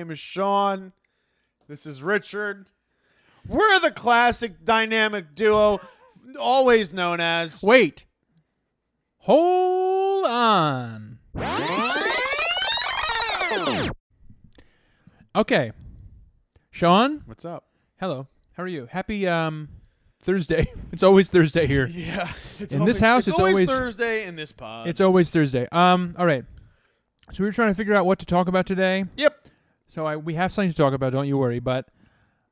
name is Sean. This is Richard. We're the classic dynamic duo, always known as... Wait. Hold on. Okay. Sean? What's up? Hello. How are you? Happy Thursday. It's always Thursday here. Yeah. In this house, it's always Thursday in this pod. It's always Thursday. All right. So we were trying to figure out what to talk about today. Yep. So we have something to talk about, don't you worry. But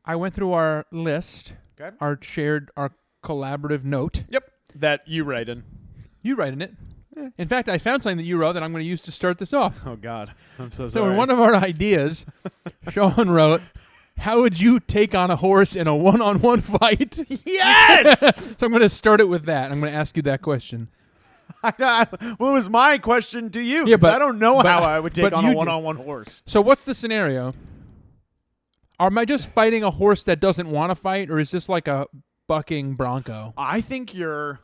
I went through our list, Okay. our collaborative note. Yep. That you write in. You write in it. In fact, I found something that you wrote that I'm going to use to start this off. Oh, God. I'm so So sorry. in one of our ideas, Sean wrote, how would you take on a horse in a one-on-one fight? Yes! So I'm going to start it with that. I'm going to ask you that question. What was my question to you? Yeah, 'Cause but I don't know but- how I would take but on you a do. one-on-one horse. So what's the scenario? Am I just fighting a horse that doesn't want to fight, or is this like a bucking bronco? I think you're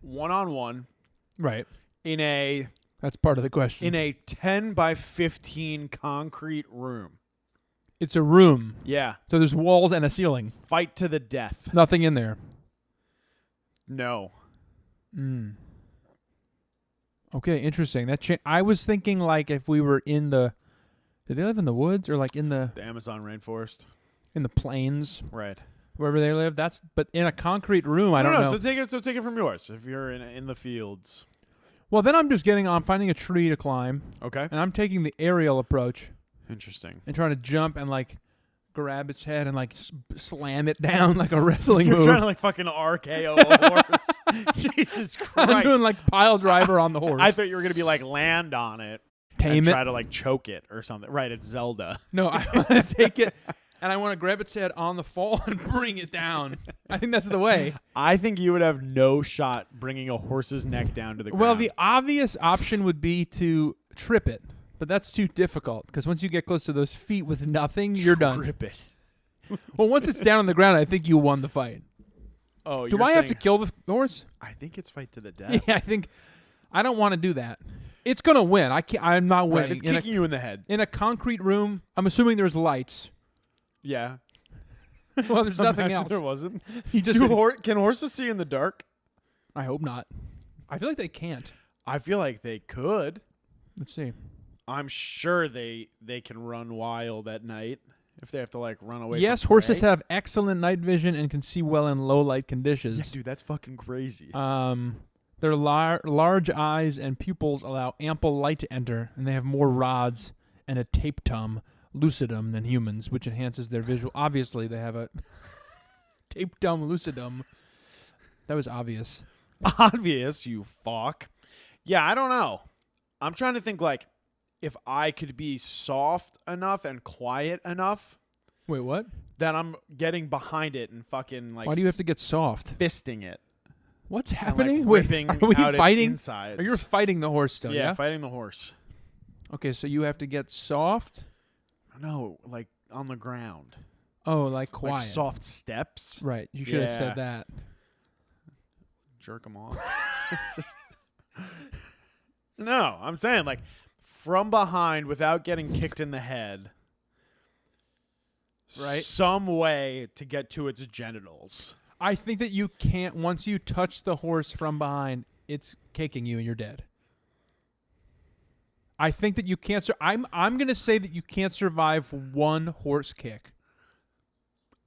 one-on-one Right. in a That's part of the question. 10 by 15 concrete room. It's a room. Yeah. So there's walls and a ceiling. Fight to the death. Nothing in there. No. Okay, interesting. I was thinking like if we were in the... Did they live in the woods or like in the The Amazon rainforest. plains, Right. wherever they live? But in a concrete room, I don't know. So take it from yours. If you're in the fields. Well, then I'm finding a tree to climb, Okay. and I'm taking the aerial approach Interesting. and trying to jump and like grab its head and like slam it down like a wrestling You're move. trying to like fucking RKO a horse. Jesus Christ. I'm doing like pile driver on the horse. I thought you were going to be like land on it. Tame and it. try to like choke it or something. Right, it's Zelda. No, I want to take it and I want to grab its head on the fall and bring it down. I think that's the way. I think you would have no shot bringing a horse's neck down to the ground. Well, the obvious option would be to trip it, but that's too difficult because once you get close to those feet with nothing, you're done. Trip it. Well, once it's down on the ground, I think you won the fight. Oh, Do you're I have to saying- kill the horse? I think it's fight to the death. Yeah, I don't want to do that. It's gonna win. I'm not winning. Right, it's kicking you in the head. In a concrete room, I'm assuming there's lights. Yeah. Well, there's nothing Imagine else. There wasn't. You just Can horses see in the dark? I hope not. I feel like they can't. I feel like they could. Let's see. I'm sure they can run wild at night if they have to like run away. Yes, from horses prey. have excellent night vision and can see well in low light conditions. Yeah, dude, that's fucking crazy. Their large eyes and pupils allow ample light to enter, and they have more rods and a tapetum lucidum than humans, which enhances their visual. Obviously, they have a tapetum lucidum. That was obvious. Obvious, you fuck. Yeah, I don't know. I'm trying to think like if I could be soft enough and quiet enough Wait, what? that I'm getting behind it and fucking like Why do you have to get soft? fisting it. What's And, happening? like, Wait, ripping are we out its fighting? insides. Or you're fighting the horse still, yeah? fighting the horse. Okay, so you have to get soft? No, like on the ground. Oh, like quiet. Like soft steps. Right, you should have Yeah. said that. Jerk them off. Just No, I'm saying like from behind without getting kicked in the head. Right. Some way to get to its genitals. I think that you can't, once you touch the horse from behind, it's kicking you and you're dead. I think that you can't, I'm going to say that you can't survive one horse kick.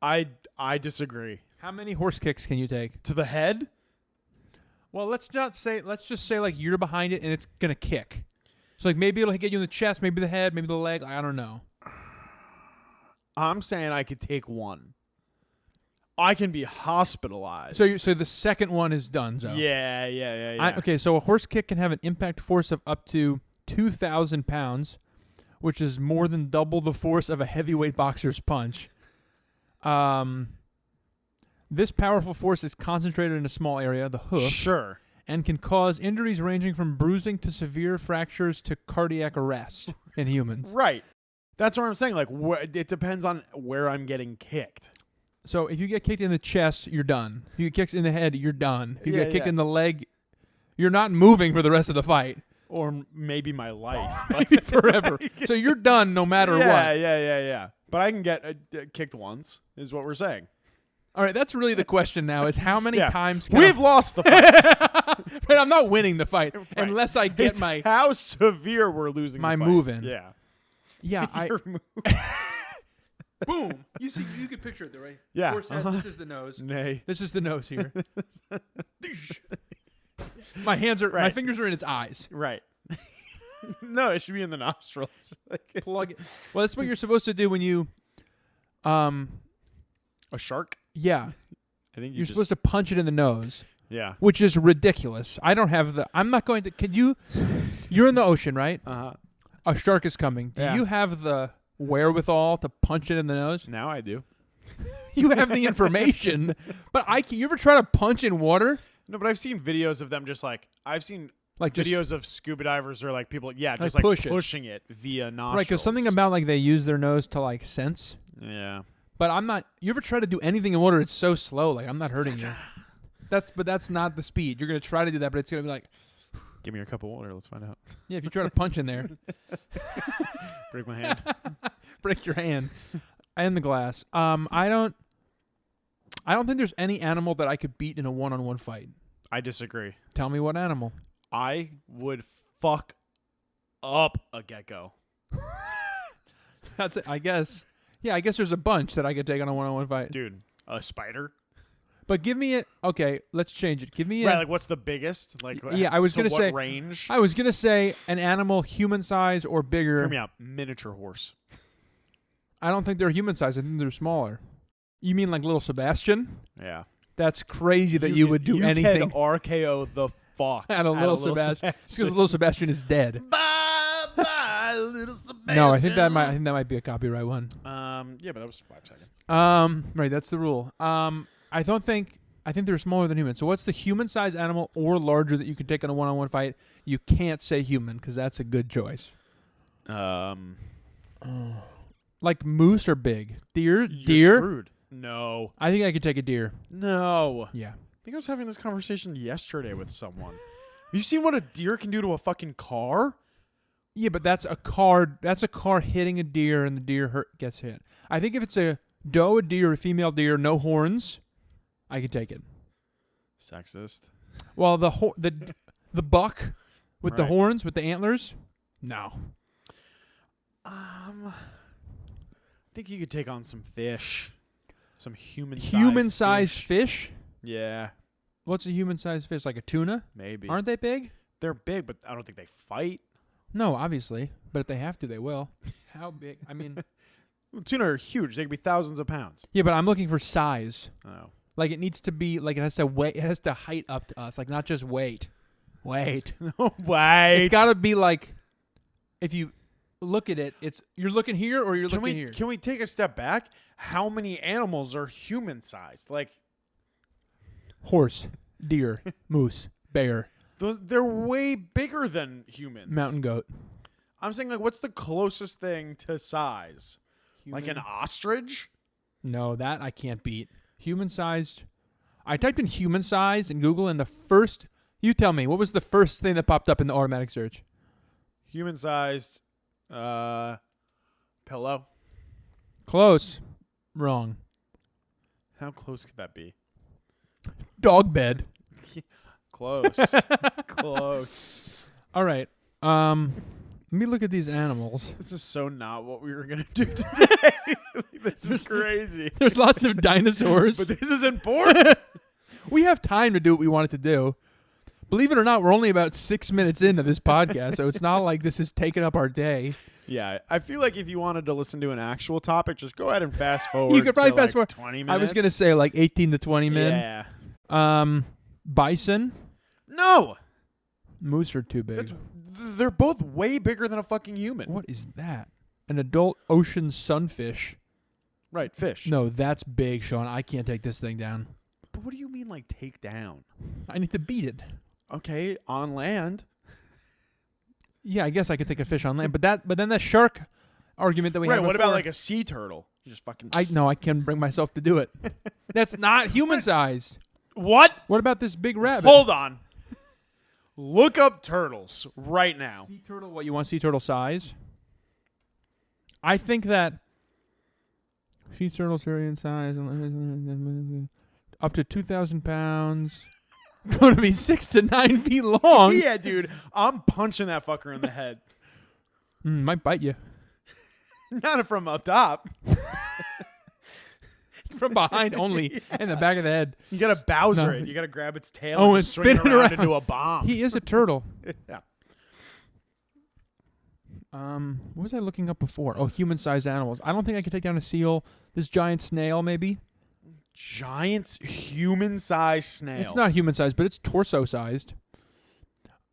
I disagree. How many horse kicks can you take? To the head? Well, let's just say like you're behind it and it's going to kick. So like maybe it'll get you in the chest, maybe the head, maybe the leg, I don't know. I'm saying I could take one. I can be hospitalized. So the second one is done, so. Yeah. Okay, so a horse kick can have an impact force of up to 2,000 pounds, which is more than double the force of a heavyweight boxer's punch. This powerful force is concentrated in a small area, the hoof, Sure. and can cause injuries ranging from bruising to severe fractures to cardiac arrest in humans. Right. That's what I'm saying. Like, it depends on where I'm getting kicked. So if you get kicked in the chest, you're done. If you get kicked in the head, you're done. If you get kicked in the leg, you're not moving for the rest of the fight. Or maybe my life. Maybe forever. So you're done no matter what. Yeah. But I can get kicked once, is what we're saying. All right, that's really the question now: is how many times can we've lost the fight? But I'm not winning the fight unless I get It's my how severe we're losing my the fight. move in. Yeah. Yeah, Your move. boom. You see, you can picture it though, right? Yeah. Horse head, this is the nose. Nay. This is the nose here. My hands are, my Right. fingers are in its eyes. Right. No, it should be in the nostrils. Plug it. Well, that's what you're supposed to do when you, A shark? yeah, I think you're supposed to punch it in the nose, Yeah. which is ridiculous. I don't have the. I'm not going to. Can you? You're in the ocean, right? Uh-huh. A shark is coming. Do Yeah. you have the wherewithal to punch it in the nose? Now I do. You have the information, but you ever try to punch in water? No, but I've seen videos of them just like I've seen Like just videos of scuba divers or like people just Like like push it. pushing it via nostrils. right, because something about like they use their nose to like sense. Yeah. But I'm not. You ever try to do anything in water? It's so slow. Like I'm not hurting you. That's not the speed. You're gonna try to do that, but it's gonna be like, Give me your cup of water. Let's find out. yeah. If you try to punch in there, Break my hand. break your hand and the glass. I don't think there's any animal that I could beat in a one-on-one fight. I disagree. Tell me what animal. I would fuck up a gecko. That's it, I guess. Yeah, I guess there's a bunch that I could take on a one-on-one fight. Dude, a spider? But give me it. Okay, let's change it. Give me Right, a. like what's the biggest? Like Yeah, I was to gonna what say- range? I was gonna say an animal human size or bigger. Hear me out. Miniature horse. I don't think they're human size. I think they're smaller. You mean like little Sebastian? Yeah. That's crazy that you would do anything Can RKO the fuck at a little Sebastian. Just because little Sebastian is dead. Bye bye, little Sebastian. No, I think that might be a copyright one. Yeah, but that was 5 seconds. Right, that's the rule. I think they're smaller than humans. So what's the human size animal or larger that you can take on a one-on-one fight? You can't say human because that's a good choice. Like moose or big? Deer? You're screwed. No. I think I could take a deer. No. Yeah. I think I was having this conversation yesterday with someone. Have you seen what a deer can do to a fucking car? Yeah, but that's a car. That's a car hitting a deer, and the deer gets hit. I think if it's a doe, a deer, a female deer, no horns, I could take it. Sexist. Well, the buck with the Right. horns, with the antlers, no. I think you could take on some fish. Some human-sized Human-sized fish. fish? Yeah, What's a human-sized fish? Like a tuna? maybe. Aren't they big? They're big, but I don't think they fight. No, obviously. But if they have to, they will. How big? I mean, Tuna are huge. They could be thousands of pounds. yeah, but I'm looking for size. Oh. Like it needs to be like it has to weight. It has to height up to us. Like not just weight. Weight. Wait. It's got to be like if you look at it, you're looking here or you're looking here. Can we take a step back? How many animals are human-sized? Like Horse, deer, moose, bear, they're way bigger than humans. mountain goat. I'm saying like, what's the closest thing to size? Like an ostrich? No, that I can't beat. Human sized. I typed in human size in Google, and the first. You tell me, what was the first thing that popped up in the automatic search? Human-sized pillow. Close. Wrong. How close could that be? Dog bed. Close. Close. All right. Let me look at these animals. This is so not what we were going to do today. This is crazy. There's lots of dinosaurs. But this is important. We have time to do what we wanted to do. Believe it or not, we're only about 6 minutes into this podcast, so it's not like this is taking up our day. Yeah, I feel like if you wanted to listen to an actual topic, just go ahead and fast forward. You could probably to fast like forward. 20 minutes. I was going to say like 18 to 20 minutes. Yeah. Bison. No. Moose are too big. They're both way bigger than a fucking human. What is that? An adult ocean sunfish. Right, fish. No, that's big, Sean. I can't take this thing down. But what do you mean, like, take down? I need to beat it. Okay, on land. Yeah, I guess I could take a fish on land, but then the shark argument that we had Right, what before, about like a sea turtle? You just fucking... I can bring myself to do it. That's not human sized. What? What about this big rabbit? Hold on. Look up turtles right now. Sea turtle, what you want sea turtle size? I think that sea turtles vary in size up to 2,000 pounds. Going to be 6 to 9 feet long. Yeah, dude. I'm punching that fucker in the head. Might bite you. Not from up top. From behind only, in the back of the head. You gotta Bowser No. it. You gotta grab its tail Oh, and and just swing it spin it around around. into a bomb. He is a turtle. Yeah. What was I looking up before? Oh, human-sized animals. I don't think I could take down a seal. This giant snail, maybe. Giant human-sized snail. It's not human-sized, but it's torso-sized.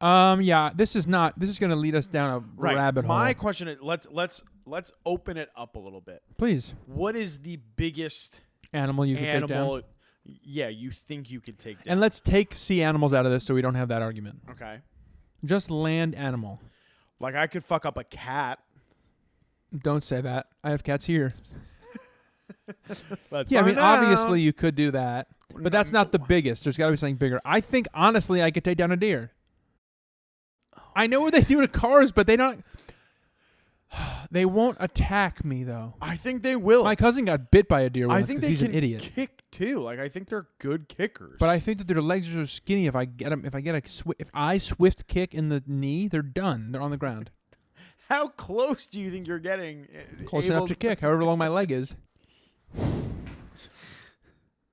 Yeah, this is going to lead us down a rabbit hole. My question is, let's open it up a little bit. Please. What is the biggest Animal you can take down. animal? Yeah, you think you could take down? And let's take sea animals out of this so we don't have that argument. Okay. Just land animal. Like I could fuck up a cat. Don't say that. I have cats here. Let's Yeah, I mean, find out. obviously you could do that, but that's not the biggest. There's got to be something bigger. I think, honestly, I could take down a deer. I know what they do to cars, but they don't. They won't attack me though. I think they will. My cousin got bit by a deer I once think because they he's can an idiot. kick too. Like I think they're good kickers. But I think that their legs are so skinny. If I get them, if I swift kick in the knee, they're done. They're on the ground. How close do you think you're getting? Close able enough to kick, however long my leg is.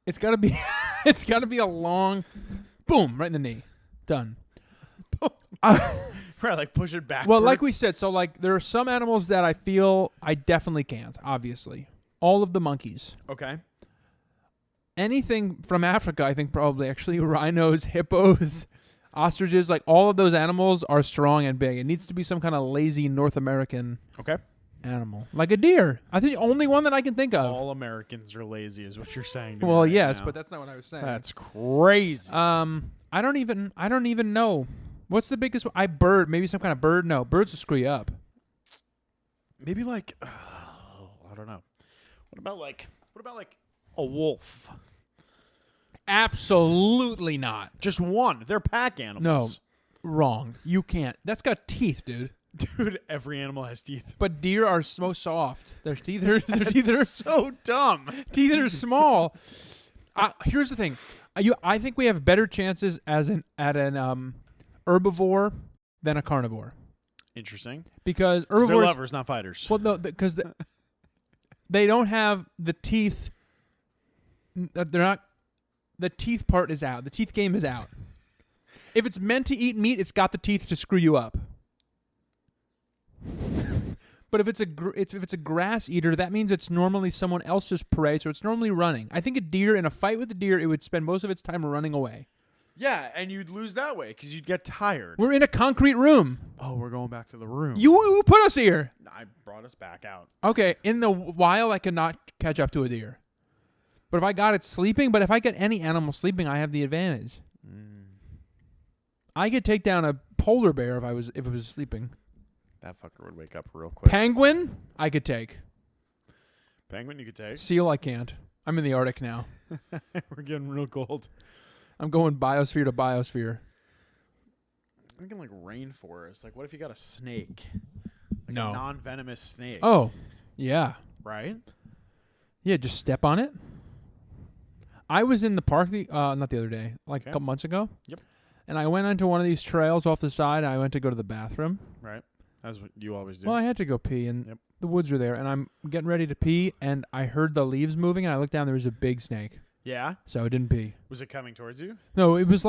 It's gotta be. It's gotta be a long, boom, right in the knee. Done. Right, like push it back. Well, like we said, so like there are some animals that I feel I definitely can't. Obviously, all of the monkeys. Okay. Anything from Africa, I think probably actually rhinos, hippos, ostriches, like all of those animals are strong and big. It needs to be some kind of lazy North American Okay. animal, like a deer. I think the only one that I can think of. All Americans are lazy, is what you're saying. To me Well, right yes, now. but that's not what I was saying. That's crazy. I don't even know. What's the biggest one? Bird, maybe some kind of bird? No, birds will screw you up. Maybe like, I don't know. What about like a wolf? Absolutely not. Just one. They're pack animals. No, wrong. You can't. That's got teeth, dude. Dude, every animal has teeth. But deer are so soft. Their teeth are That's so dumb. teeth are small. Here's the thing. I think we have better chances at an herbivore than a carnivore. Interesting. Because They're herbivores, lovers, not fighters. well, no, because they don't have the teeth. They're not. The teeth part is out. The teeth game is out. If it's meant to eat meat, it's got the teeth to screw you up. But if it's a grass eater, that means it's normally someone else's prey, so it's normally running. I think a deer, in a fight with a deer, it would spend most of its time running away. Yeah, and you'd lose that way because you'd get tired. We're in a concrete room. Oh, we're going back to the room. You put us here. I brought us back out. Okay, in the wild, I cannot catch up to a deer. But if I got it sleeping, but if I get any animal sleeping, I have the advantage. I could take down a polar bear if it was sleeping. That fucker would wake up real quick. Penguin, I could take. Penguin, you could take. Seal, I can't. I'm in the Arctic now. We're getting real cold. I'm going biosphere to biosphere. I'm thinking like rainforest. Like, what if you got a snake? Like No. a non-venomous snake. Oh, yeah. Right? Yeah, just step on it. I was in the park, not the other day, like Okay. a couple months ago. Yep. And I went onto one of these trails off the side. And I went to go to the bathroom. Right. That's what you always do. Well, I had to go pee, and Yep. the woods were there. And I'm getting ready to pee, and I heard the leaves moving, and I looked down. There was a big snake. Yeah? So I didn't pee. Was it coming towards you? No, it was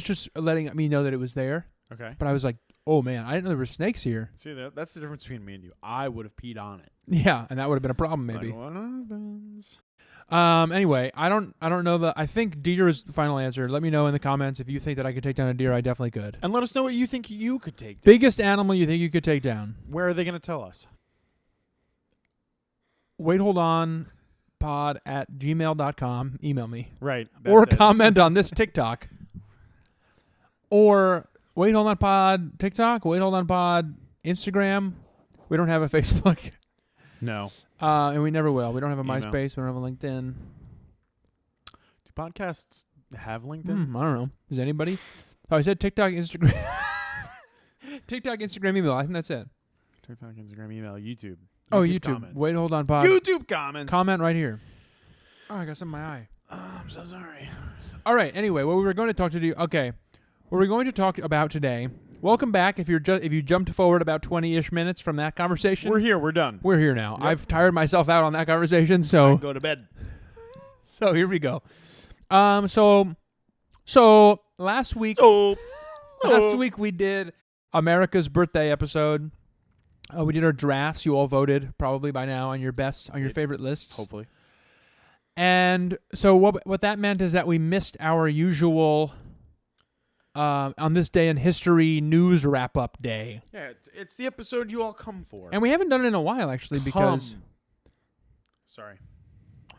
just letting me know that it was there. Okay. But I was like, oh, man, I didn't know there were snakes here. See, that's the difference between me and you. I would have peed on it. Yeah, and that would have been a problem maybe. Like, what happens? Anyway, I don't know I think deer is the final answer. Let me know in the comments if you think that I could take down a deer. I definitely could. And let us know what you think you could take down. Biggest animal you think you could take down? Where are they going to tell us? Wait, hold on. pod@gmail.com. Email me. Right. Or comment on this TikTok. Or wait, hold on pod TikTok. Wait, hold on pod Instagram. We don't have a Facebook. No. And we never will. We don't have a Email. MySpace. We don't have a LinkedIn. Do podcasts have LinkedIn? I don't know. Does anybody? Oh, I said TikTok, Instagram. TikTok, Instagram, email. I think that's it. TikTok, Instagram, email, YouTube. YouTube. Comments. Wait, hold on, Pod. YouTube comments. Comment right here. Oh, I got something in my eye. I'm so sorry. All right. Anyway, what we were going to talk to you. Okay, what we're going to talk about today. Welcome back. If you jumped forward about 20-ish minutes from that conversation, We're here. We're done. we're here now. Yep. I've tired myself out on that conversation, I so go to bed. so here we go. So last week we did America's birthday episode. We did our drafts. You all voted probably by now on your favorite lists. Hopefully. And so what that meant is that we missed our usual on this day in history news wrap up day. Yeah, it's the episode you all come for. And we haven't done it in a while actually because Sorry.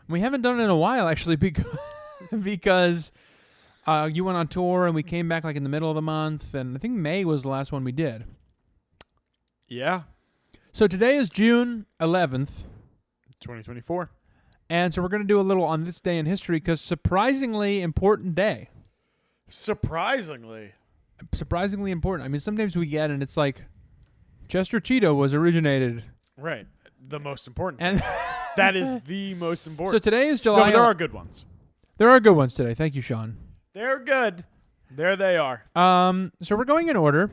we haven't done it in a while actually because you went on tour and we came back like in the middle of the month, and I think May was the last one we did. Yeah. So today is June 11th. 2024. And so we're going to do a little on this day in history because surprisingly important day. Surprisingly important. I mean, sometimes we get and it's like Chester Cheeto was originated. Right. The most important. And that is the most important. So today is No, July. but there are good ones. There are good ones today. Thank you, Sean. They're good. There they are. So we're going in order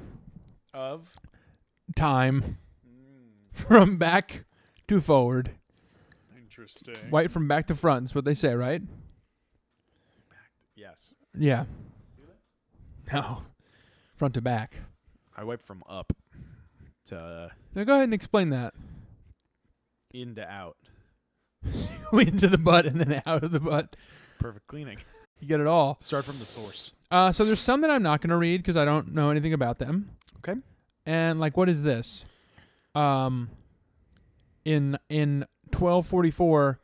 Of time from back to forward. interesting. Right from back to front is what they say, right? Yes. Yeah. No. Front to back. I wipe from up to Now go ahead and explain that. in to out. Into the butt and then out of the butt. Perfect cleaning. You get it all. Start from the source. So there's some that I'm not going to read because I don't know anything about them. Okay. And like, what is this? In 1244.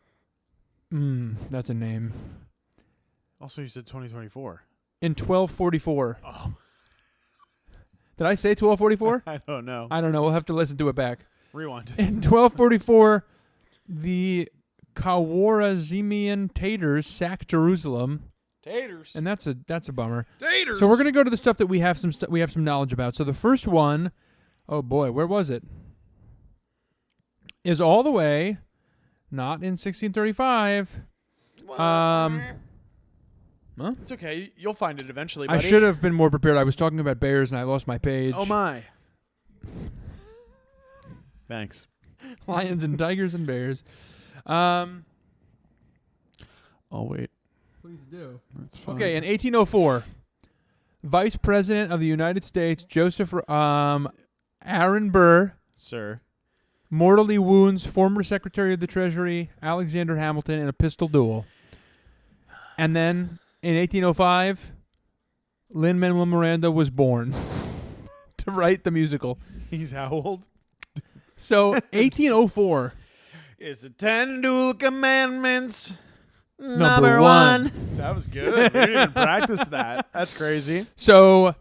That's a name. Also, you said 2024. In 1244. Oh. Did I say 1244? I don't know. I don't know. We'll have to listen to it back. Rewind. In 1244, the Khwarazmian Tatars sack Jerusalem, Taters. and that's a bummer. Taters. So we're gonna go to the stuff that we have some knowledge about. So the first one, oh boy, where was it? Is all the way, not in 1635. Huh? It's okay. You'll find it eventually, I buddy. should have been more prepared. I was talking about bears and I lost my page. Oh, my. Thanks. Lions and tigers and bears. I'll wait. Please do. That's fine. Okay, in 1804, Vice President of the United States, Joseph Aaron Burr, Sir. mortally wounds former Secretary of the Treasury, Alexander Hamilton, in a pistol duel. And then, in 1805, Lin-Manuel Miranda was born to write the musical. He's how old? So, 1804. Is the 10 Dual Commandments Number one. That was good. We didn't even practice that. That's crazy. So,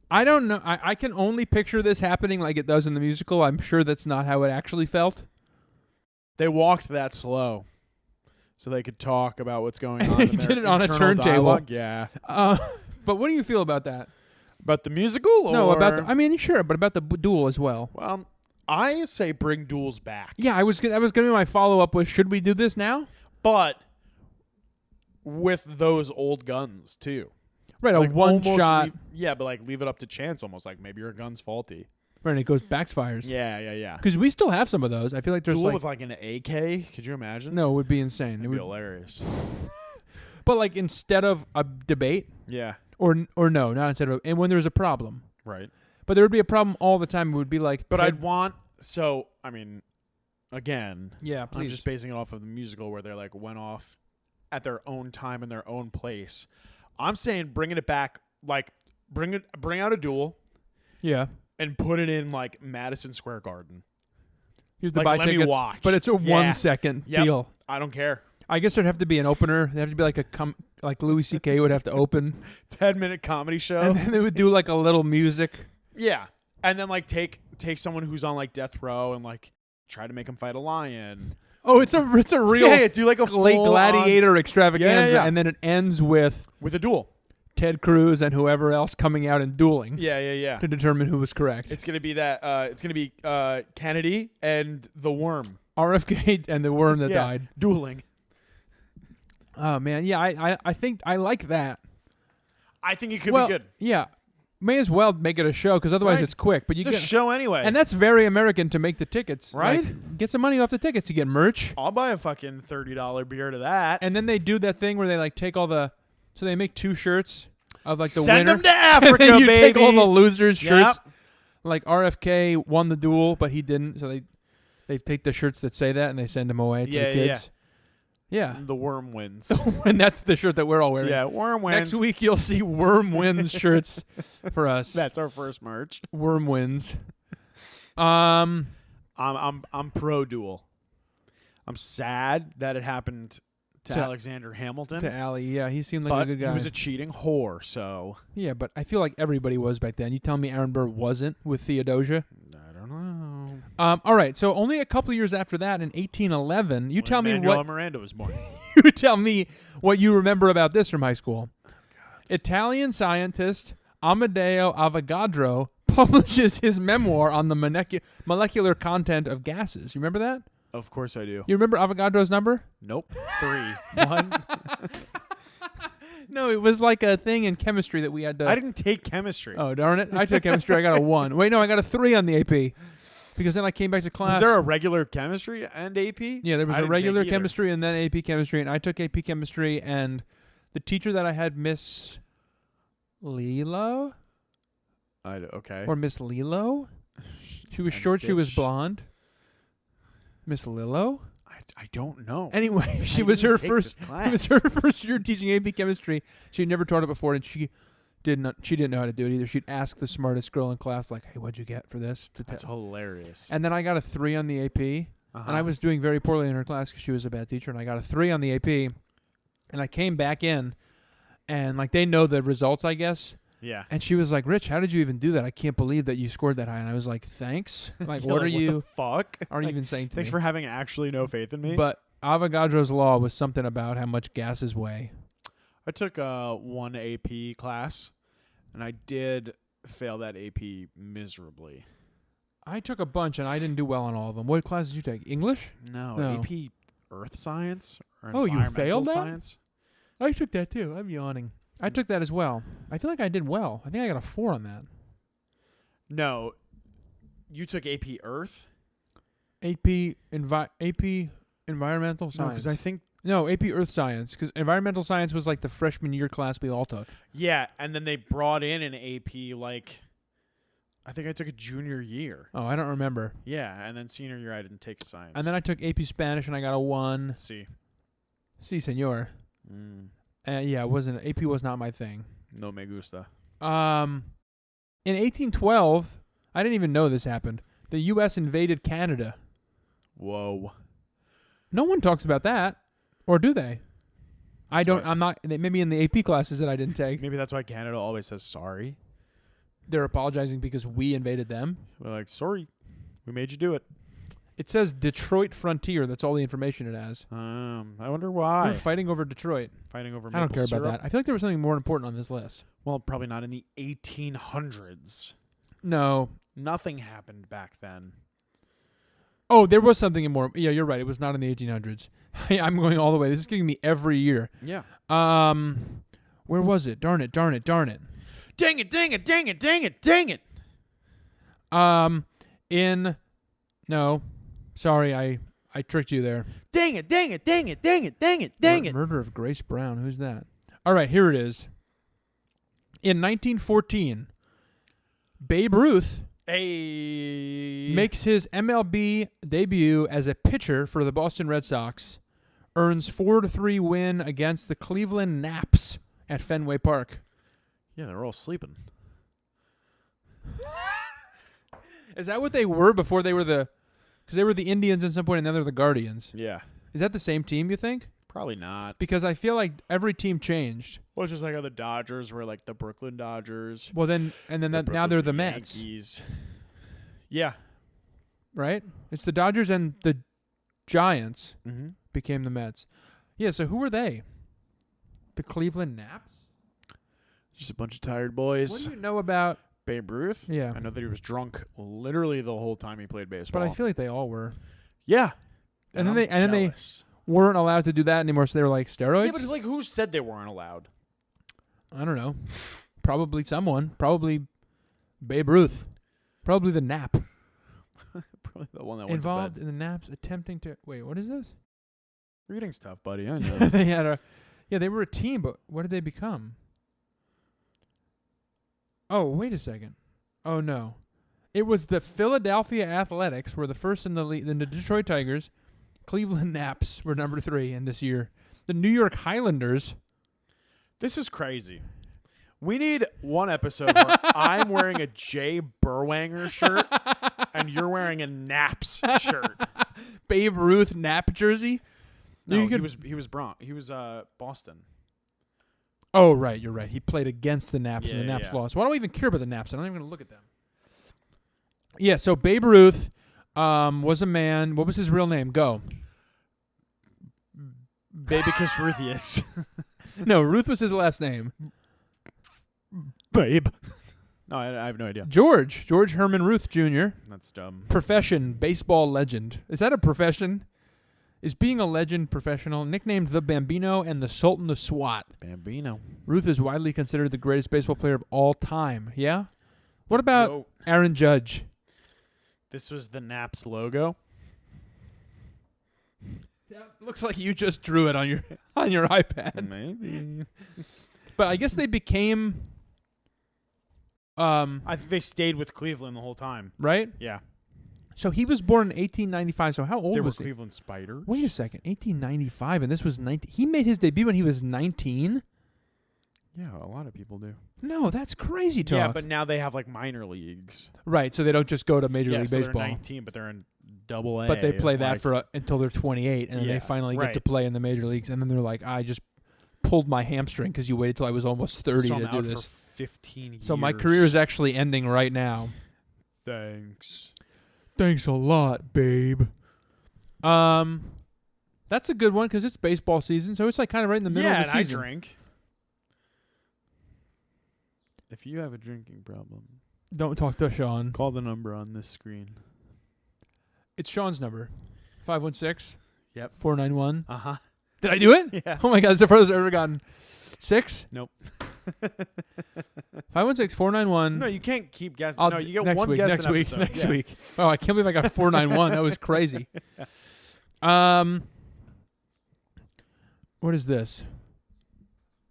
I don't know. I can only picture this happening like it does in the musical. I'm sure that's not how it actually felt. They walked that slow so they could talk about what's going on. They in their did it on a internal turntable. dialogue. Yeah. But what do you feel about that? About the musical? Or? No, about I mean, sure, but about the duel as well. Well, I say bring duels back. Yeah, that was gonna be my follow up. Was should we do this now? But with those old guns, too. Right, Like a one almost shot. yeah, but like leave it up to chance almost. Like maybe your gun's faulty. Right, and it goes backfires. Yeah. Because we still have some of those. I feel like there's Duel like with like an AK? Could you imagine? no, it would be insane. It'd It be would, hilarious. but like instead of a debate, Yeah. or no, not instead of, and when there's a problem. Right. But there would be a problem all the time. It would be like, But I'd want I mean, again, yeah, I'm please. just basing it off of the musical where they like went off at their own time in their own place. I'm saying bringing it back, like bring out a duel Yeah, and put it in like Madison Square Garden. you have to Like, buy let me tickets, watch. but it's a Yeah. 1 second Yep. deal. I don't care. I guess there'd have to be an opener. There'd have to be like like Louis C.K. would have to open, 10-minute comedy show. and then they would do like a little music. Yeah. And then like take someone who's on like death row and like try to make him fight a lion. Oh, it's a real Yeah, do like a late full-on- gladiator extravaganza, Yeah. and then it ends with with a duel. Ted Cruz and whoever else coming out and dueling Yeah. to determine who was correct. It's gonna be that. It's gonna be Kennedy and the worm. RFK and the worm that died. Dueling. Oh man, yeah, I think I like that. I think it could be good. Yeah, may as well make it a show because otherwise Right. it's quick. But you It's get a show anyway. and that's very American to make the tickets, Right? Like, get some money off the tickets. You get merch, I'll buy a fucking $30 beer to that. and then they do that thing where they like take all the. So they make 2 shirts of like the Send winner. them to Africa, and then you baby. take all the losers' shirts. Yep. Like RFK won the duel, but he didn't. So they take the shirts that say that and they send them away to the kids. Yeah. The worm wins. And that's the shirt that we're all wearing. Yeah, worm wins. Next week you'll see Worm Wins shirts for us. That's our first merch. Worm Wins. I'm pro duel. I'm sad that it happened to Alexander Hamilton. To Allie, yeah, he seemed like but a good guy. he was a cheating whore, so yeah, but I feel like everybody was back then. You tell me Aaron Burr wasn't with Theodosia? I don't know. All right, so only a couple of years after that, in 1811, you tell me what Miranda was born. you tell me what you remember about this from high school. Italian scientist Amedeo Avogadro publishes his memoir on the molecular content of gases. You remember that? Of course I do. You remember Avogadro's number? Nope. 3. 1. No, it was like a thing in chemistry that we had to... I didn't take chemistry. Oh, darn it. I took chemistry. I got a 1. Wait, no, I got a 3 on the AP. Because then I came back to class. Was there a regular chemistry and AP? Yeah, there was I a didn't regular take either. chemistry and then AP chemistry, and I took AP chemistry, and the teacher that I had, Miss Lilo? Okay. Or Miss Lilo? She was And short, she was Stitch. blonde. Miss Lilo? I don't know. Anyway, she I was didn't her take first. this It was class. her first year teaching AP chemistry. She had never taught it before, and she didn't know how to do it either. She'd ask the smartest girl in class, like, "Hey, what'd you get for this?" That's hilarious. And then I got a 3 on the AP, and I was doing very poorly in her class because she was a bad teacher, and I got a 3 on the AP, and I came back in, and like they know the results, I guess. Yeah. And she was like, "Rich, how did you even do that? I can't believe that you scored that high." And I was like, "Thanks. Like, You're what are like, you? What the fuck? Are you Like, even saying to Thanks me?" for having actually no faith in me. But Avogadro's law was something about how much gases weigh. I took one AP class, and I did fail that AP miserably. I took a bunch, and I didn't do well on all of them. What class did you take? English? No, No. AP Earth Science or Oh, you Environmental failed that? Science. I took that too. I'm yawning. I took that as well. I feel like I did well. I think I got a 4 on that. No, you took AP Earth. AP Environmental No, Science. because I think AP Earth Science, because Environmental Science was like the freshman year class we all took. yeah, and then they brought in an AP like I think I took a junior year. Oh, I don't remember. Yeah, and then senior year I didn't take a science. And then I took AP Spanish, and I got a 1. Let's see. Si, senor. Yeah, it wasn't. AP was not my thing. No me gusta. In 1812, I didn't even know this happened. The U.S. invaded Canada. Whoa. No one talks about that, or do they? I That's don't. why- I'm not. Maybe in the AP classes that I didn't take, Maybe that's why Canada always says sorry. they're apologizing because we invaded them. We're like, sorry, we made you do it. It says Detroit Frontier. That's all the information it has. I wonder We're why. fighting over Detroit. Fighting over I don't maple care syrup? about that. I feel like there was something more important on this list. Well, probably not in the 1800s. No. Nothing happened back then. Oh, there was something more. Yeah, you're right. It was not in the 1800s. I'm going all the way. This is giving me every year. Yeah. Where was it? Darn it. Dang it, dang it, dang it, dang it, dang it. No. Sorry, I tricked you there. Dang it, dang it, dang it, dang it, dang it, dang it. Murder of Grace Brown. Who's that? All right, here it is. In 1914, Babe Ruth makes his MLB debut as a pitcher for the Boston Red Sox, earns 4-3 win against the Cleveland Naps at Fenway Park. Yeah, they're all sleeping. Is that what they were before they were the... Because they were the Indians at some point, and then they're the Guardians. Yeah. Is that the same team, you think? Probably not. Because I feel like every team changed. Well, it's just like how the Dodgers were like the Brooklyn Dodgers. Well, then... And then now they're the Mets. Yankees. Yeah. Right? It's the Dodgers and the Giants Mm-hmm. became the Mets. Yeah, so who were they? The Cleveland Naps? Just a bunch of tired What boys. do you know about? Babe Ruth? Yeah, I know that he was drunk literally the whole time he played baseball. but I feel like they all were. Yeah. And then I'm they- and then they- jealous. Weren't allowed to do that anymore, so they were like steroids. Yeah, but like, who said they weren't allowed? I don't know. Probably someone. Probably Babe Ruth. Probably the nap. Probably the one that Involved went in the naps attempting to... Wait, what is this? to bed. Reading's tough, buddy. I know. They had a... Yeah, they were a team, but what did they become? Oh, wait a second. Oh, no. It was the Philadelphia Athletics were the first in the league. Then the Detroit Tigers. Cleveland Naps were number 3 in this year. The New York Highlanders... This is crazy. We need one episode where I'm wearing a Jay Berwanger shirt and you're wearing a Naps shirt. Babe Ruth nap jersey. No, You he could- was Boston. Oh, right, you're right. He played against the Naps, and the Yeah, Naps yeah. lost. Well, I don't even care about the Naps. I'm not even going to look at them. Yeah, so Babe Ruth was a man. What was his real name? Go. Babicus Ruthius. No, Ruth was his last name. Babe. No, I have no idea. George Herman Ruth Jr. That's dumb. Profession, baseball legend. Is that a profession? Is being a legend professional? Nicknamed the Bambino and the Sultan of SWAT. Bambino. Ruth is widely considered the greatest baseball player of all time. Yeah? What about Yo, Aaron Judge? this was the Naps logo. That looks like you just drew it on your iPad. Maybe. But I guess they became I think they stayed with Cleveland the whole time. right? Yeah. So he was born in 1895. So how old They were was he? Cleveland Spiders. Wait a second. 1895 and this was 19. He made his debut when he was 19? Yeah, a lot of people do. No, that's crazy talk. Yeah, but now they have like minor leagues. right, so they don't just go to Major Yeah, League so Baseball. they're 19, but they're in Double A. But they play that like, for until they're 28 and then they Yeah, finally get right. to play in the major leagues and then they're like, I just pulled my hamstring cuz you waited till I was almost 30 so I'm to do out this. For 15 years. So my career is actually ending right now. Thanks. Thanks a lot, babe. That's a good one because it's baseball season, so it's like kind of right in the middle Yeah, of the and season. I drink. If you have a drinking problem, Don't talk to Sean. call the number on this screen. It's Sean's number, 516. Yep. 491. Uh-huh. Did I do it? Yeah. Oh my God, is the furthest I've ever gotten? 6? Nope. 516 491. No, you can't keep guessing. I'll- No, you get next one week, guess next an week, episode. next Yeah. week. Oh, I can't believe I got 491. That was crazy. What is this?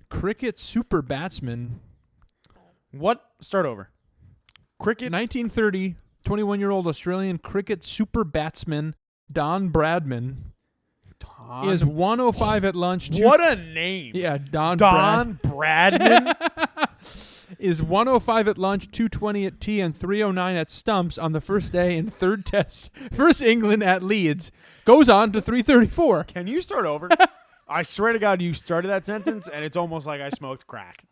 Cricket super batsman. What? Start over. Cricket. 1930, 21-year-old Australian cricket super batsman Don Bradman Don. is 105 at lunch. What a name. Yeah, Don Bradman. is 105 at lunch, 220 at tea, and 309 at stumps on the first day in third test. First England at Leeds. Goes on to 334. Can you start over? I swear to God, you started that sentence, and it's almost like I smoked crack.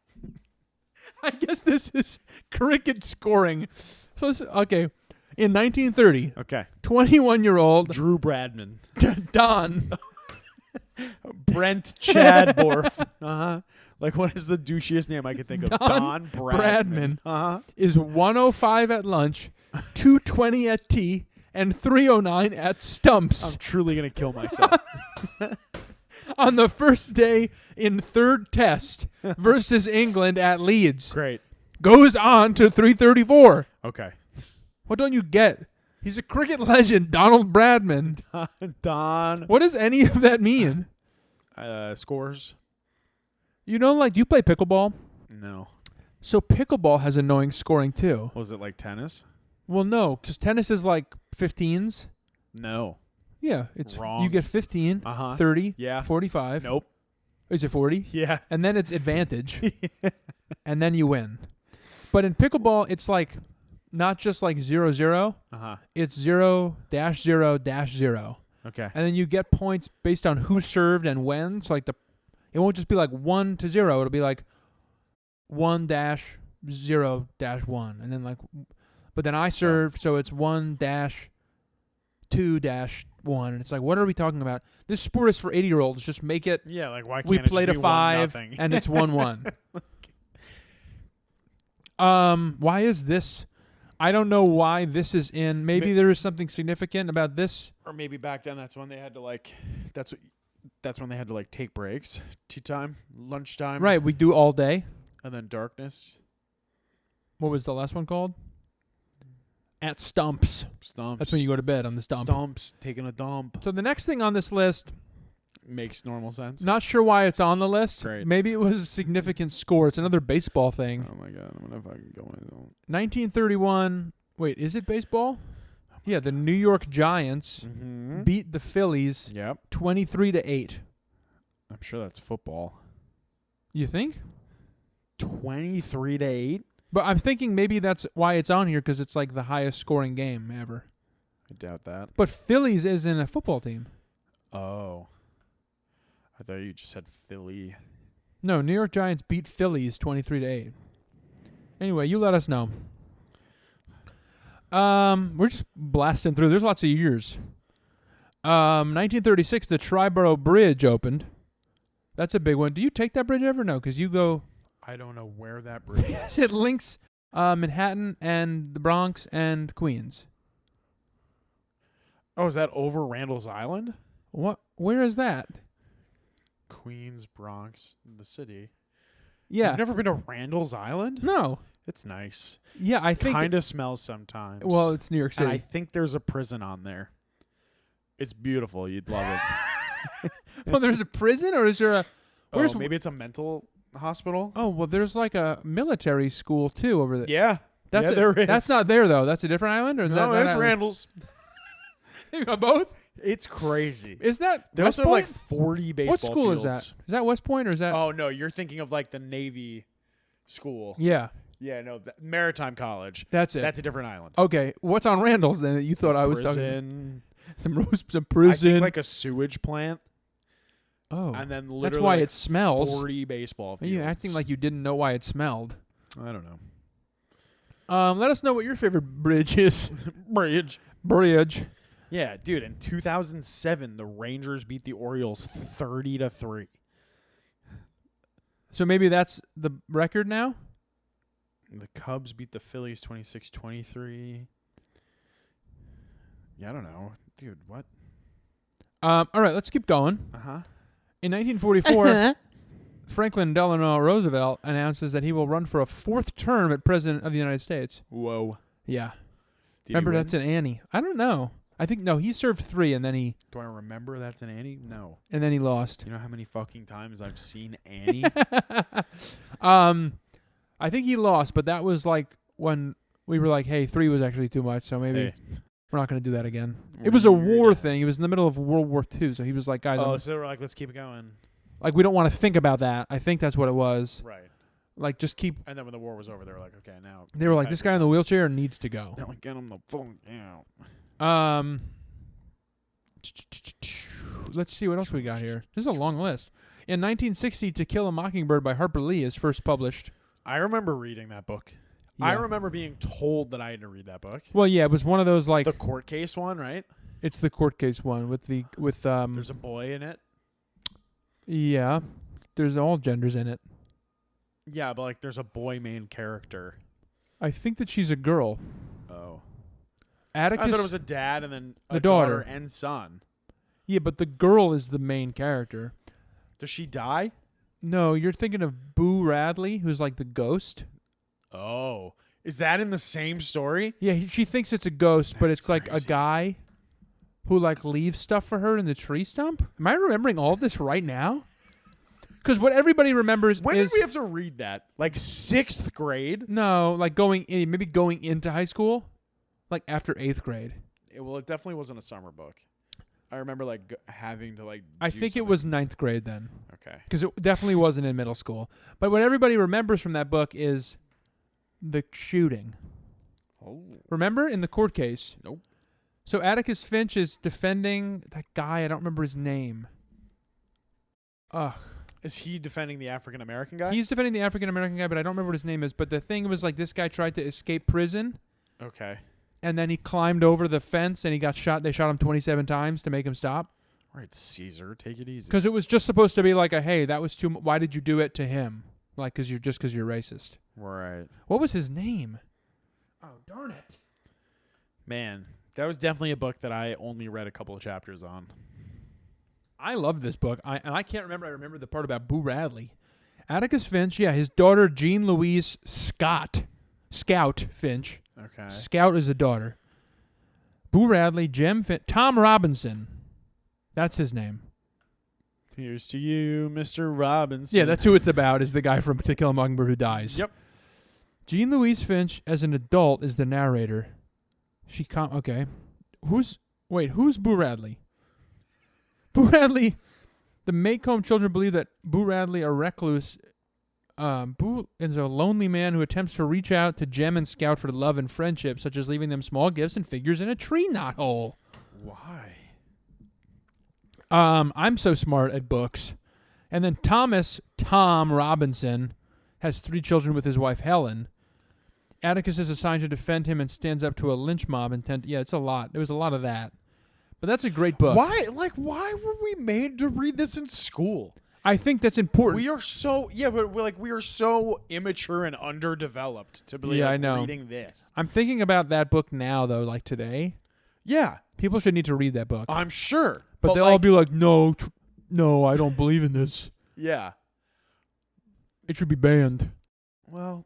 I guess this is cricket scoring. So, okay. In 1930, Okay. 21-year-old Drew Bradman. Don. Brent Chadborf. Uh-huh. Like, what is the douchiest name I could think of? Don Don Bradman. Bradman. Uh-huh. is 105 at lunch, 220 at tea, and 309 at stumps I'm truly going to kill myself. on the first day in third test versus England at Leeds. Great. Goes on to 334. Okay. What don't you get? He's a cricket legend, Donald Bradman. Don. What does any of that mean? Scores? You know, like, do you play pickleball? No. So pickleball has annoying scoring too. Was it like tennis? Well, no, because tennis is like 15s. No. Yeah, it's Wrong. you get 15, Uh-huh. 30, Yeah. 45. Nope. Is it 40? Yeah. And then it's advantage. And then you win. But in pickleball, it's like not just like 0-0. Uh-huh. It's 0-0-0. Okay. And then you get points based on who served and when. So like it won't just be like 1-0. It'll be like 1-0-1. And then like, but then I served, so it's 1-2-1. And it's like, what are we talking about? This sport is for 80-year-olds. Just make it. Yeah, like why can't We it just played a be 5 1-0? and it's 1-1. Why is this? I don't know why this is in. Maybe there is something significant about this. Or maybe back then that's when they had to like. That's when they had to like take breaks, tea time, lunchtime, Right, we do all day. and then darkness. What was the last one called? At Stumps. Stumps. That's when you go to bed on the stump. Stumps, taking a dump. So the next thing on this list, Makes normal sense. not sure why it's on the list. Great. Maybe it was a significant score. It's another baseball thing. Oh my god, I'm gonna fucking go in. 1931. Wait, is it baseball? Yeah, the New York Giants Mm-hmm. beat the Phillies Yep. 23-8. I'm sure that's football. You think? 23-8. But I'm thinking maybe that's why it's on here, because it's like the highest scoring game ever. I doubt that. But Phillies isn't a football team. Oh. I thought you just said Philly. No, New York Giants beat Phillies 23-8. Anyway, you let us know. We're just blasting through. There's lots of years. 1936, the Triborough Bridge opened. That's a big one. Do you take that bridge ever? No, because you go. I don't know where that bridge is. It links Manhattan and the Bronx and Queens. Oh, is that over Randall's Island? What? Where is that? Queens, Bronx, the city. Yeah. You've never been to Randall's Island? No. It's nice. Yeah, I think. Kind of smells sometimes. Well, it's New York City. And I think there's a prison on there. It's beautiful. You'd love it. Well, there's a prison, or is there a? Where's maybe it's a mental hospital? Oh, well, there's like a military school too over there. Yeah. That's there is. That's not there though. That's a different island, or is No, that it's island? Randall's. You got both? It's crazy. Is that They West also have Point? like 40 baseball What school fields. is that? Is that West Point or is that? Oh, no. You're thinking of like the Navy school. Yeah, Yeah, no. Maritime College. that's it. That's a different island. Okay, what's on Randall's then that you thought I was talking? Prison. Some I prison. think like a sewage plant. Oh, And then literally that's why like it smells. 40 baseball Are fields. you acting like you didn't know why it smelled? I don't know. Let us know what your favorite bridge is. Bridge. Bridge. Yeah, dude, in 2007 the Rangers beat the Orioles 30-3. So maybe that's the record now? The Cubs beat the Phillies 26-23. Yeah, I don't know. Dude, what? All right, let's keep going. Uh-huh. In 1944, Franklin Delano Roosevelt announces that he will run for a fourth term as President of the United States. Whoa. Yeah. Did he Remember, win? that's an Annie. I don't know. I think, no, he served 3 and then he Do I remember that's an Annie? No. lost. You know how many fucking times I've seen Annie? I think he lost, but that was like when we were like, hey, 3 was actually too much, so maybe Hey, we're not going to do that again. we're It was a gonna do it war again. thing. It was in the middle of World War II, so he was like, guys, Oh, so they were like, let's keep it going. like, we don't want to think about that. I think that's what it was. Right. Like, just keep. And then when the war was over, they were like, okay, now. They were like, this guy in the wheelchair needs to go. Now get him the fuck out. Let's see what else we got here. This is a long list. In 1960, To Kill a Mockingbird by Harper Lee is first published. I remember reading that book. I Yeah. remember being told that I had to read that book. Well, yeah, it was one of those like The court case one, right? it's the court case one with There's a boy in it. yeah, there's all genders in it. Yeah, but like there's a boy main character. I think that she's a girl. Oh. Atticus. I thought it was a dad and then a The daughter. and son. Yeah, but the girl is the main character. Does she die? No, you're thinking of Boo Radley, who's like the ghost. Oh. Is that in the same story? Yeah, she thinks it's a ghost, but That's it's like a crazy. guy who like leaves stuff for her in the tree stump. Am I remembering all of this right now? Because what everybody remembers When is did we have to read that? Like 6th grade? no, like maybe going into high school, like after 8th grade. Well, it definitely wasn't a summer book. I remember like having to like. I do think it something. was 9th grade then, Okay. because it definitely wasn't in middle school. But what everybody remembers from that book is the shooting. Oh. Remember in the court case? Nope. So Atticus Finch is defending that guy. I don't remember his name. Ugh. Is he defending the African American guy? He's defending the African American guy, but I don't remember what his name is. But the thing was like this guy tried to escape prison, Okay. and then he climbed over the fence and he got shot. They shot him 27 times to make him stop. All right, Caesar, take it easy. Because it was just supposed to be like a, hey, that was too. Why did you do it to him? like because you're racist. Right. What was his name? Oh, darn it! Man, that was definitely a book that I only read a couple of chapters on. I love this book. I can't remember. I remember the part about Boo Radley. Atticus Finch, yeah, his daughter Jean Louise Scout Finch. Okay. Scout is a daughter. Boo Radley, Jem Finch, Tom Robinson. That's his name. Here's to you, Mr. Robinson. Yeah, that's who it's about, is the guy from To Kill a Mockingbird who dies. Yep. Jean Louise Finch, as an adult, is the narrator. Okay. Who's Boo Radley? Boo Radley, the Maycomb children believe that Boo Radley, a recluse, Boo is a lonely man who attempts to reach out to Jem and Scout for love and friendship, such as leaving them small gifts and figures in a tree knot hole. Why? I'm so smart at books. And then Tom Robinson, has 3 children with his wife Helen. Atticus is assigned to defend him and stands up to a lynch mob. It's a lot. There was a lot of that. But that's a great book. Why were we made to read this in school? I think that's important. We are so we are so immature and underdeveloped to be I know. reading this. I'm thinking about that book now, though, like today. Yeah, People should need to read that book. I'm sure. But they'll all be like, no, I don't believe in this. Yeah. It should be banned. Well,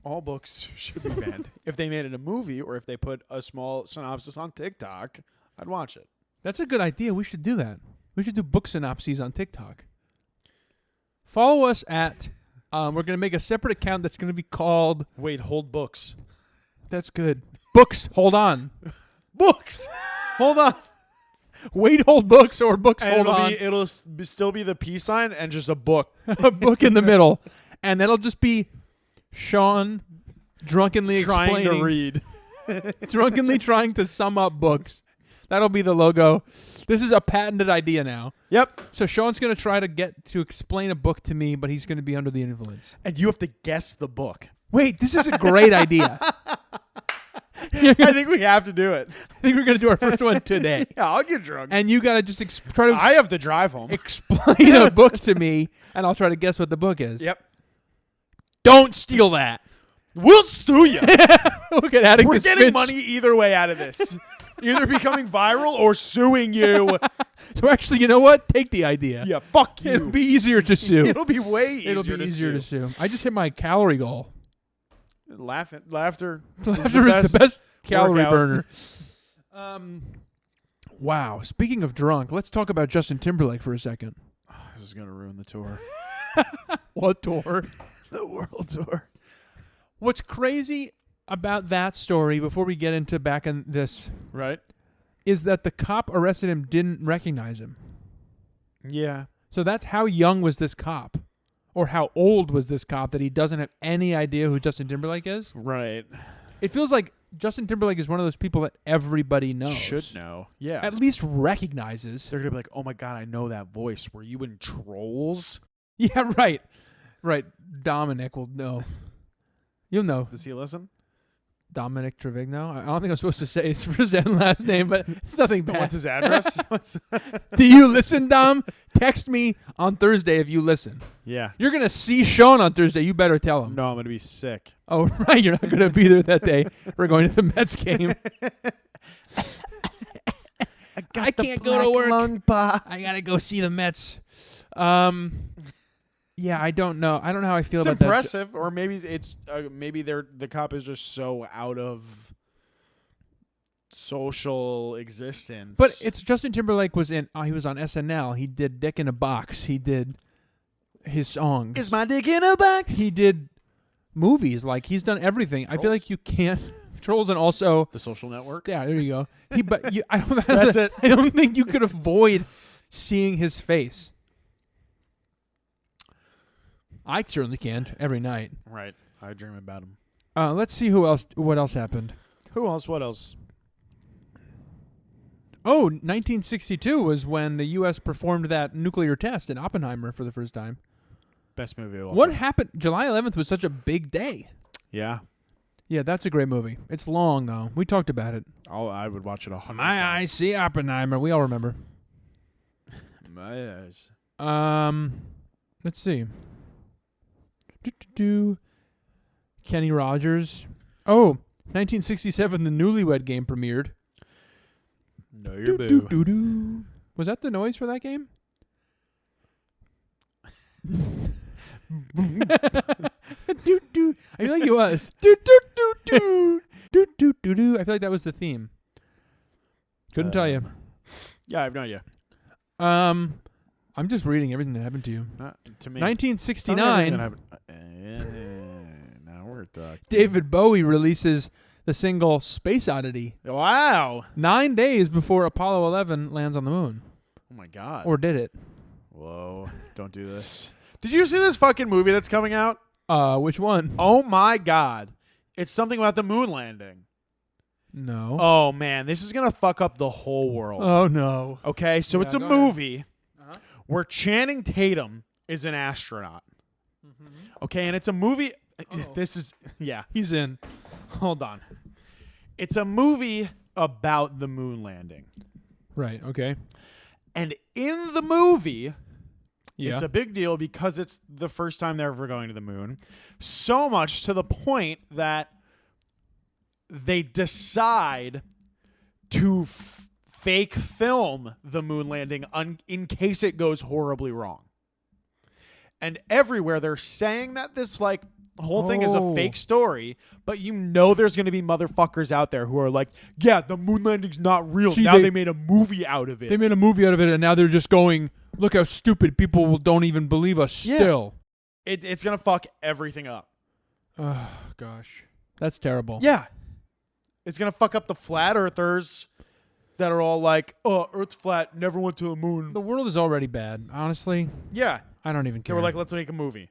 all books should be banned. If they made it a movie or if they put a small synopsis on TikTok, I'd watch it. That's a good idea. We should do that. We should do book synopses on TikTok. Follow us at, we're going to make a separate account that's going to be called... Wait, hold books. That's good. Books, hold on. Books! Hold on. Wait, hold books, or books, And hold on. It'll still be the peace sign and just a book. A book in the middle. And that'll just be Sean drunkenly Trying explaining. to read. Drunkenly trying to sum up books. That'll be the logo. This is a patented idea now. Yep. So Sean's going to try to get to explain a book to me, but he's going to be under the influence. And you have to guess the book. Wait, this is a great idea. I think we have to do it. I think we're going to do our first one today. Yeah, I'll get drunk. And you got to just try to I have to drive home. explain a book to me, and I'll try to guess what the book is. Yep. Don't steal that. We'll sue you. Look at Atticus We're getting Finch. money either way out of this. Either becoming viral or suing you. So actually, you know what? Take the idea. Yeah, fuck you. It'll be easier to sue. It'll be way easier. It'll be easier to sue. I just hit my calorie goal. Laughter. Laughter is the best calorie burner. Wow. Speaking of drunk, let's talk about Justin Timberlake for a second. This is gonna ruin the tour. What tour? The world tour. What's crazy about that story, before we get into back in this, Right? is that the cop arrested him didn't recognize him. Yeah. So that's how young was this cop? Or how old was this cop that he doesn't have any idea who Justin Timberlake is? Right. It feels like Justin Timberlake is one of those people that everybody knows. Should know. Yeah. At least recognizes. They're gonna be like, "Oh my god, I know that voice. Were you in Trolls?" Yeah, right. Right. Dominic will know. You'll know. Does he listen? Dominic Trevigno. I don't think I'm supposed to say his first and last name, but it's nothing bad. What's his address? Do you listen, Dom? Text me on Thursday if you listen. Yeah. You're going to see Sean on Thursday. You better tell him. No, I'm gonna be sick. Oh, right. You're not going to be there that day. We're going to the Mets game. I can't go to work. I got to go see the Mets. Yeah, I don't know. I don't know how I feel about impressive, or maybe it's maybe the cop is just so out of social existence. But it's Justin Timberlake was in. He was on SNL. He did Dick in a Box. He did his songs. Is my dick in a box? He did movies. Like he's done everything. Trolls? I feel like you can't Trolls and also The Social Network. yeah. There you go. That's it. I don't think you could avoid seeing his face. I certainly can't every night. Right. I dream about him. Let's see what else happened. Who else? What else? Oh, 1962 was when the U.S. performed that nuclear test in Oppenheimer for the first time. Best movie of all What time. happened? July 11th was such a big day. Yeah. Yeah, that's a great movie. It's long, though. We talked about it. I would watch it 100 My times. eyes see Oppenheimer. We all remember. My eyes. Let's see. Kenny Rogers. Oh, 1967, the Newlywed Game premiered. No, you're boo. Was that the noise for that game? Do do. I feel like it was. Do do do do. Do do do do. I feel like that was the theme. Couldn't tell you. Yeah, I have no idea. I'm just reading everything that happened to you. Not to me. 1969. Now we're talking. David Bowie releases the single Space Oddity Wow. 9 days before Apollo 11 lands on the moon. Oh my god. Or did it? Whoa. Don't do this. Did you see this fucking movie that's coming out? Which one? Oh my god. It's something about the moon landing. No. Oh man, this is gonna fuck up the whole world. Oh no. Okay, so Yeah, it's a go ahead. movie Uh-huh. where Channing Tatum is an astronaut. Mm-hmm. Okay, and it's a movie. Uh-oh. This is yeah. He's in. Hold on. It's a movie about the moon landing, Right. Okay. and in the movie, Yeah. it's a big deal because it's the first time they're ever going to the moon. So much to the point that they decide to fake film the moon landing in case it goes horribly wrong. And everywhere they're saying that this like whole thing is a Oh. fake story, but you know there's going to be motherfuckers out there who are like, yeah, the moon landing's not real. See, now they- they made a movie out of it. They made a movie out of it, and now they're just going, look how stupid people don't even believe us Yeah. still. It's going to fuck everything up. Oh, gosh. That's terrible. Yeah. It's going to fuck up the flat earthers that are all like, oh, Earth's flat, never went to the moon. The world is already bad. Honestly, Yeah. I don't even They care. were like, let's make a movie.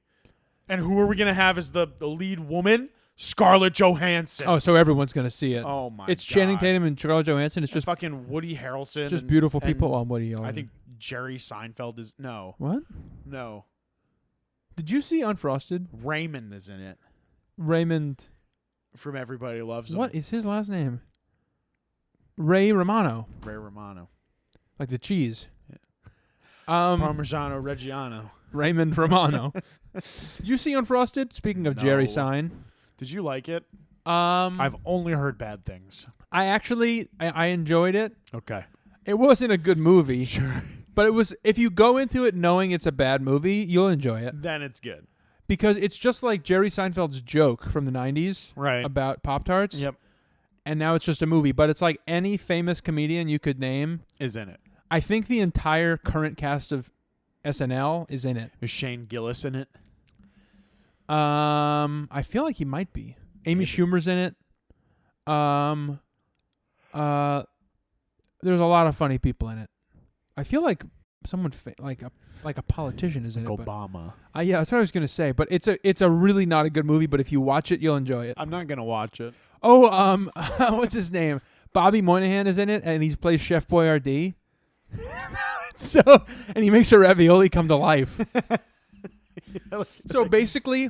And who are we going to have as the lead woman? Scarlett Johansson. oh, so everyone's going to see it. Oh my It's God. Channing Tatum and Scarlett Johansson. It's Just just fucking Woody Harrelson. just and- beautiful and people. Oh, what are you? I think Jerry Seinfeld is no. What? No. Did you see Unfrosted? Raymond is in it Raymond. from Everybody Loves Him. What is his last name? Ray Romano, Ray Romano. like the cheese. Yeah. Parmigiano Reggiano. Raymond Romano. Did you see Unfrosted? Speaking of Jerry No. Sign. Did you like it? I've I've only heard bad things. I actually I enjoyed it. Okay. It wasn't a good movie, Sure. but it was. If you go into it knowing it's a bad movie, you'll enjoy it Then it's good. because it's just like Jerry Seinfeld's joke from the '90s Right. about Pop-Tarts. Yep. And now it's just a movie, but it's like any famous comedian you could name. Is in it. I think the entire current cast of SNL is in it. Is Shane Gillis in it? I feel like he might be. Amy Maybe. Schumer's in it. There's a lot of funny people in it. I feel like someone like a politician is in it. But, Obama. yeah, that's what I was gonna say. But it's a really not a good movie. But if you watch it, you'll enjoy it. I'm not gonna watch it. Oh, what's his name? Bobby Moynihan is in it, and he plays Chef Boyardee. So, and he makes a ravioli come to life. So basically,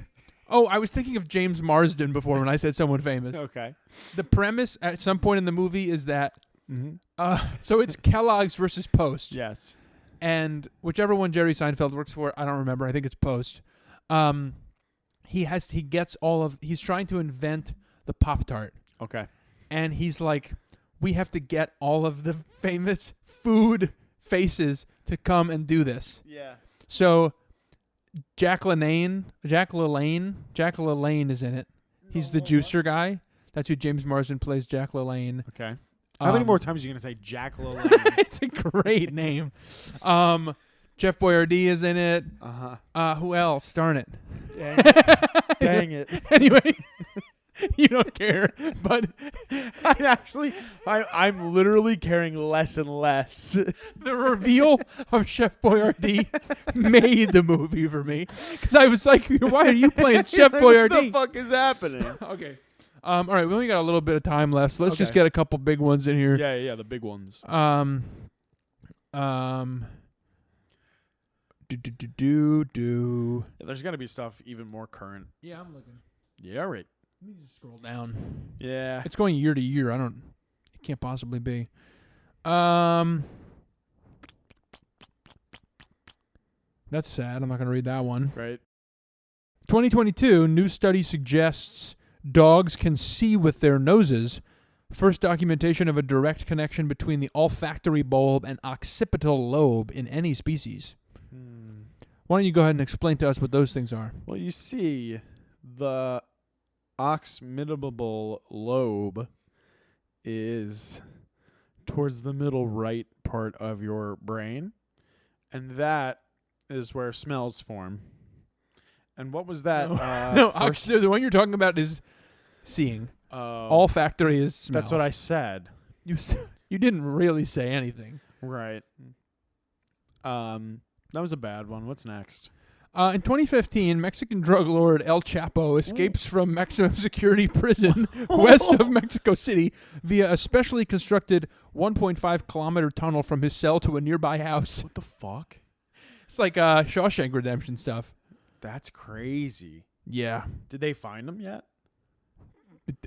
I was thinking of James Marsden before when I said someone famous. Okay. The premise at some point in the movie is that Mm-hmm. so it's Kellogg's versus Post, Yes. and whichever one Jerry Seinfeld works for, I don't remember. I think it's Post. He's trying to invent the Pop-Tart, Okay. and he's like, we have to get all of the famous food faces to come and do this. Yeah. So Jack LaLanne is in it. He's the juicer guy. That's who James Marsden plays, Jack LaLanne. Okay. How many Um, more times are you gonna say Jack LaLanne? It's a great name. Jeff Boyardee is in it. Who else? Darn it. Dang it. Anyway, you don't care, but I'm literally caring less and less. the reveal of Chef Boyardee made the movie for me because I was like, "Why are you playing Chef What Boyardee?" the fuck is happening? Okay. All right, we only got a little bit of time left, so let's just Okay. get a couple big ones in here. Yeah, the big ones. Do. There's gonna be stuff even more current. Yeah, I'm looking. Yeah, right. Let me just scroll down. Yeah. It's going year to year. It can't possibly be. That's sad. I'm not gonna read that one. Right. 2022, new study suggests dogs can see with their noses. First documentation of a direct connection between the olfactory bulb and occipital lobe in any species. Why don't you go ahead and explain to us what those things are? Well, you see, the occipital lobe is towards the middle right part of your brain, and that is where smells form. And what was that? The one you're talking about is seeing. Olfactory is smells. That's what I said. You didn't really say anything. Right. That was a bad one. What's next? In 2015, Mexican drug lord El Chapo escapes from maximum security prison west of Mexico City via a specially constructed 1.5 kilometer tunnel from his cell to a nearby house. What the fuck? It's like Shawshank Redemption stuff. That's crazy. Yeah. Did they find him yet?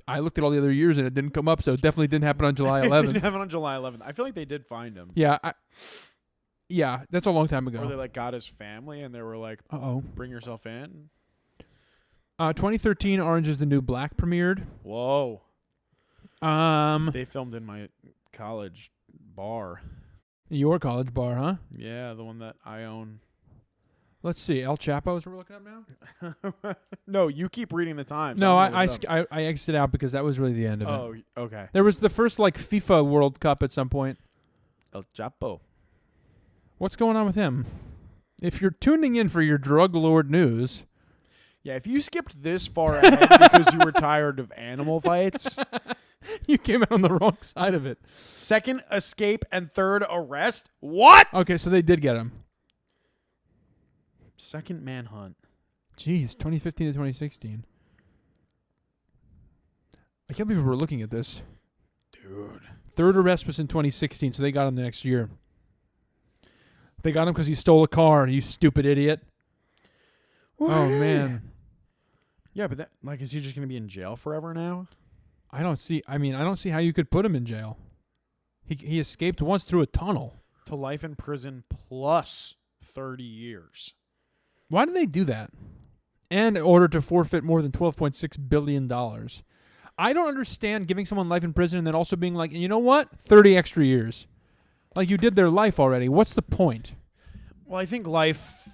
I looked at all the other years and it didn't come up, so it definitely didn't happen on July 11th. It didn't happen on July 11th. I feel like they did find him. Yeah, that's a long time ago. Or they got his family and they were like, bring yourself in. 2013, Orange is the New Black premiered. Whoa. They filmed in my college bar. Your college bar, huh? Yeah, the one that I own. Let's see. El Chapo is what we're looking up now? No, you keep reading the Times. No, I exited out because that was really the end of it. Oh, okay. There was the first FIFA World Cup at some point. El Chapo. What's going on with him? If you're tuning in for your drug lord news... Yeah, if you skipped this far ahead because you were tired of animal fights... You came out on the wrong side of it. Second escape and third arrest? What? Okay, so they did get him. Second manhunt. Jeez, 2015 to 2016. I can't believe we're looking at this. Dude. Third arrest was in 2016, so they got him the next year. They got him because he stole a car, you stupid idiot. Oh, man. Yeah, but is he just going to be in jail forever now? I don't see how you could put him in jail. He escaped once through a tunnel. To life in prison plus 30 years. Why did they do that? And in order to forfeit more than $12.6 billion. I don't understand giving someone life in prison and then also being like, you know what? 30 extra years. Like, you did their life already. What's the point? Well, I think life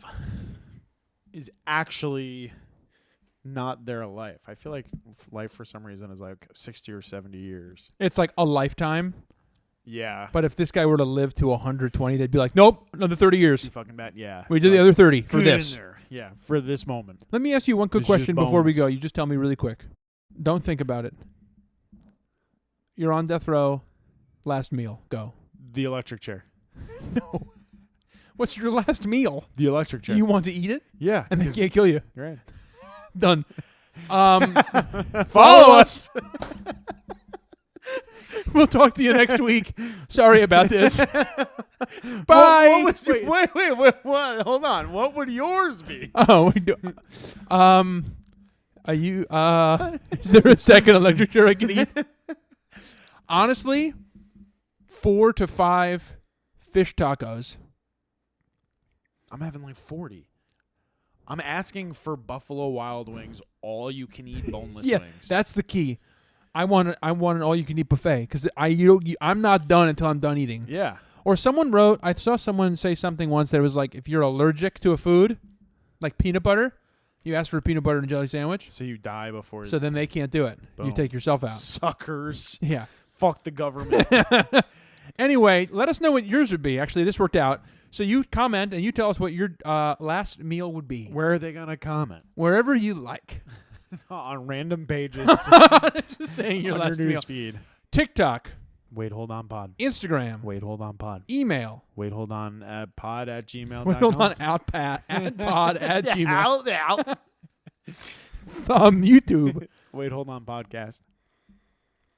is actually not their life. I feel like life for some reason is like 60 or 70 years. It's like a lifetime. Yeah. But if this guy were to live to 120, they'd be like, nope, another 30 years. You fucking bet, yeah. We did the other 30 for this. Yeah, for this moment. Let me ask you one quick question before we go. You just tell me really quick. Don't think about it. You're on death row. Last meal. Go. The electric chair. No. What's your last meal? The electric chair. You want to eat it? Yeah. And they can't kill you. Right. Done. Follow us. We'll talk to you next week. Sorry about this. Bye. Wait. What? Hold on. What would yours be? Oh, we do. Are you? Is there a second electric chair I can eat? Honestly, 4 to 5 fish tacos. I'm having like 40. I'm asking for Buffalo Wild Wings, all you can eat boneless wings. That's the key. I want an all you can eat buffet because I'm not done until I'm done eating. Yeah. Or someone wrote, I saw someone say something once that was like, if you're allergic to a food, like peanut butter, you ask for a peanut butter and jelly sandwich. So you die before. So then they can't do it. Boom. You take yourself out. Suckers. Yeah. Fuck the government. Anyway, let us know what yours would be. Actually, this worked out. So you comment and you tell us what your last meal would be. Where are they going to comment? Wherever you like. On random pages. Just saying your on last your meal. news feed. TikTok. Wait, hold on, pod. Instagram. Wait, hold on, pod. Email. Wait, hold on, pod@gmail.com. Wait, hold on, pod@gmail. Out. YouTube. Wait, hold on, podcast.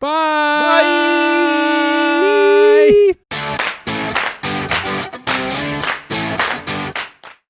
Bye. Bye.